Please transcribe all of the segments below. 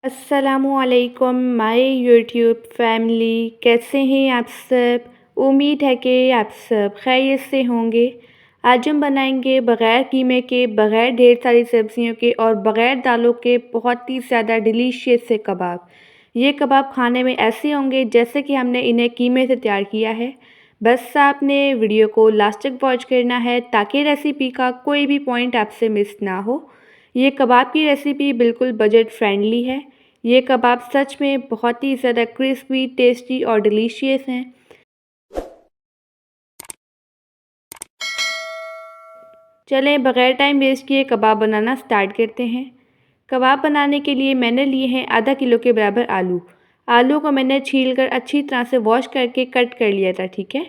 अस्सलामुअलैकुम my YouTube family, कैसे हैं आप सब। उम्मीद है कि आप सब खैरियत से होंगे। आज हम बनाएंगे बग़ैर कीमे के, बग़ैर ढेर सारी सब्जियों के और बग़ैर दालों के बहुत ही ज़्यादा डिलीशियस से कबाब। ये कबाब खाने में ऐसे होंगे जैसे कि हमने इन्हें कीमे से तैयार किया है। बस आपने वीडियो को लास्ट तक वॉच करना है ताकि रेसिपी का कोई भी पॉइंट आपसे मिस ना हो। ये कबाब की रेसिपी बिल्कुल बजट फ्रेंडली है। ये कबाब सच में बहुत ही ज़्यादा क्रिस्पी, टेस्टी और डिलीशियस हैं। चलें बग़ैर टाइम वेस्ट किए कबाब बनाना स्टार्ट करते हैं। कबाब बनाने के लिए मैंने लिए हैं आधा किलो के बराबर आलू। आलू को मैंने छीलकर अच्छी तरह से वॉश करके कट कर लिया था, ठीक है।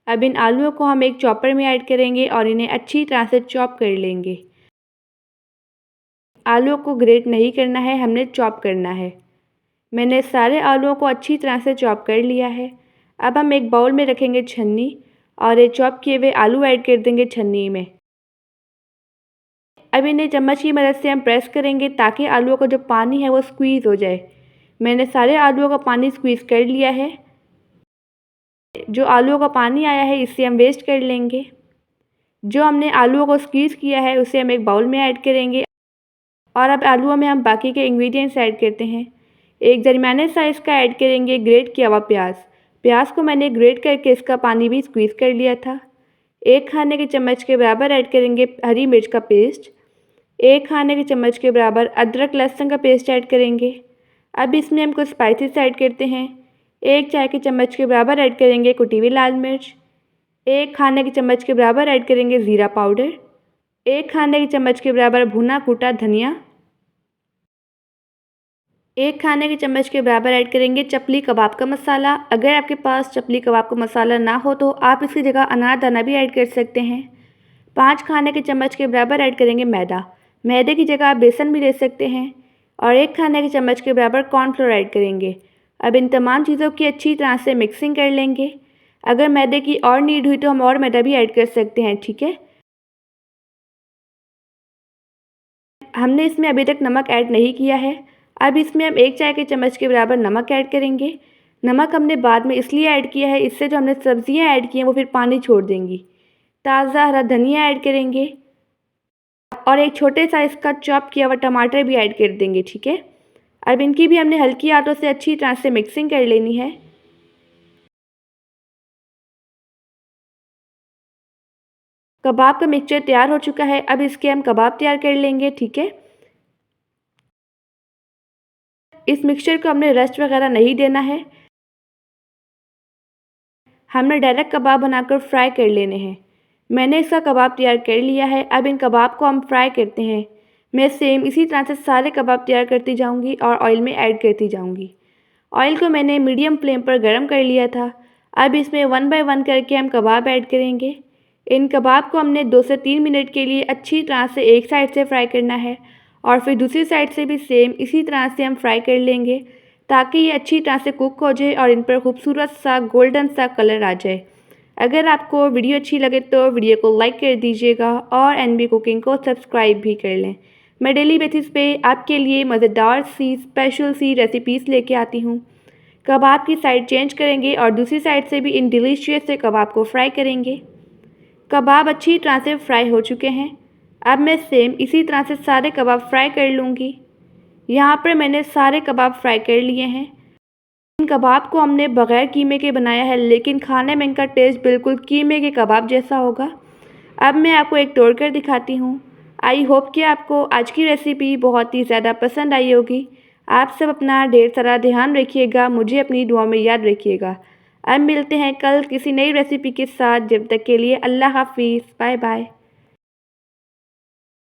अब इन आलूओं को हम एक चॉपर में ऐड करेंगे और इन्हें अच्छी तरह से चॉप कर लेंगे। आलूओं को ग्रेट नहीं करना है, हमने चॉप करना है। मैंने सारे आलूओं को अच्छी तरह से चॉप कर लिया है। अब हम एक बाउल में रखेंगे छन्नी और ये चॉप किए हुए आलू ऐड कर देंगे छन्नी में। अब इन्हें चम्मच की मदद से हम प्रेस करेंगे ताकि आलूओं का जो पानी है वो स्क्वीज़ हो जाए। मैंने सारे आलूओं का पानी स्क्वीज़ कर लिया है। जो आलूओं का पानी आया है इससे हम वेस्ट कर लेंगे। जो हमने आलूओं को स्क्वीज़ किया है उसे हम एक बाउल में ऐड करेंगे और अब आलूओं में हम बाकी के इंग्रेडिएंट्स ऐड करते हैं। एक दरमियाने साइज़ का ऐड करेंगे ग्रेट किया हुआ प्याज। प्याज को मैंने ग्रेट करके इसका पानी भी स्क्वीज़ कर लिया था। एक खाने के चम्मच के बराबर ऐड करेंगे हरी मिर्च का पेस्ट। एक खाने के चम्मच के बराबर अदरक लहसुन का पेस्ट ऐड करेंगे। अब इसमें हम कुछ स्पाइसेस ऐड करते हैं। एक चाय के चम्मच के बराबर ऐड करेंगे कुटी हुई लाल मिर्च। एक खाने के चम्मच के बराबर ऐड करेंगे ज़ीरा पाउडर। एक खाने के चम्मच के बराबर भुना कूटा धनिया। एक खाने के चम्मच के बराबर ऐड करेंगे चपली कबाब का मसाला। अगर आपके पास चपली कबाब का मसाला ना हो तो आप इसकी जगह अनारदाना भी ऐड कर सकते हैं। 5 खाने के चम्मच के बराबर ऐड करेंगे मैदा। मैदे की जगह आप बेसन भी ले सकते हैं। और 1 खाने के चम्मच के बराबर कॉर्नफ्लोर ऐड करेंगे। अब इन तमाम चीज़ों की अच्छी तरह से मिक्सिंग कर लेंगे। अगर मैदे की और नीड हुई तो हम और मैदा भी ऐड कर सकते हैं, ठीक है। हमने इसमें अभी तक नमक ऐड नहीं किया है। अब इसमें हम 1 चाय के चम्मच के बराबर नमक ऐड करेंगे। नमक हमने बाद में इसलिए ऐड किया है, इससे जो हमने सब्जियां ऐड की हैं वो फिर पानी छोड़ देंगी। ताज़ा हरा धनिया ऐड करेंगे और एक छोटे साइज़ का चॉप किया हुआ टमाटर भी ऐड कर देंगे, ठीक है। अब इनकी भी हमने हल्की हाथों से अच्छी तरह से मिक्सिंग कर लेनी है। कबाब का मिक्सचर तैयार हो चुका है। अब इसके हम कबाब तैयार कर लेंगे, ठीक है। इस मिक्सचर को हमने रेस्ट वगैरह नहीं देना है, हमने डायरेक्ट कबाब बनाकर फ्राई कर लेने हैं। मैंने इसका कबाब तैयार कर लिया है। अब इन कबाब को हम फ्राई करते हैं। मैं सेम इसी तरह से सारे कबाब तैयार करती जाऊंगी और ऑयल में ऐड करती जाऊंगी। ऑयल को मैंने मीडियम फ्लेम पर गर्म कर लिया था। अब इसमें 1 बाय 1 करके हम कबाब ऐड करेंगे। इन कबाब को हमने 2 से 3 मिनट के लिए अच्छी तरह से एक साइड से फ्राई करना है और फिर दूसरी साइड से भी सेम इसी तरह से हम फ्राई कर लेंगे ताकि ये अच्छी तरह से कुक हो जाए और इन पर खूबसूरत सा गोल्डन सा कलर आ जाए। अगर आपको वीडियो अच्छी लगे तो वीडियो को लाइक कर दीजिएगा और एनबी कुकिंग को सब्सक्राइब भी कर लें। मैं डेली बेसिस पे आपके लिए मज़ेदार सी स्पेशल सी रेसिपीज़ लेके आती हूँ। कबाब की साइड चेंज करेंगे और दूसरी साइड से भी इन डिलीशियस से कबाब को फ्राई करेंगे। कबाब अच्छी तरह से फ्राई हो चुके हैं। अब मैं सेम इसी तरह से सारे कबाब फ्राई कर लूँगी। यहाँ पर मैंने सारे कबाब फ्राई कर लिए हैं। इन कबाब को हमने बग़ैर कीमे के बनाया है, लेकिन खाने में इनका टेस्ट बिल्कुल कीमे के कबाब जैसा होगा। अब मैं आपको एक तोड़ कर दिखाती हूँ। आई होप कि आपको आज की रेसिपी बहुत ही ज़्यादा पसंद आई होगी। आप सब अपना ढेर सारा ध्यान रखिएगा, मुझे अपनी दुआ में याद रखिएगा। अब मिलते हैं कल किसी नई रेसिपी के साथ। जब तक के लिए अल्लाह हाफिज़, बाय बाय।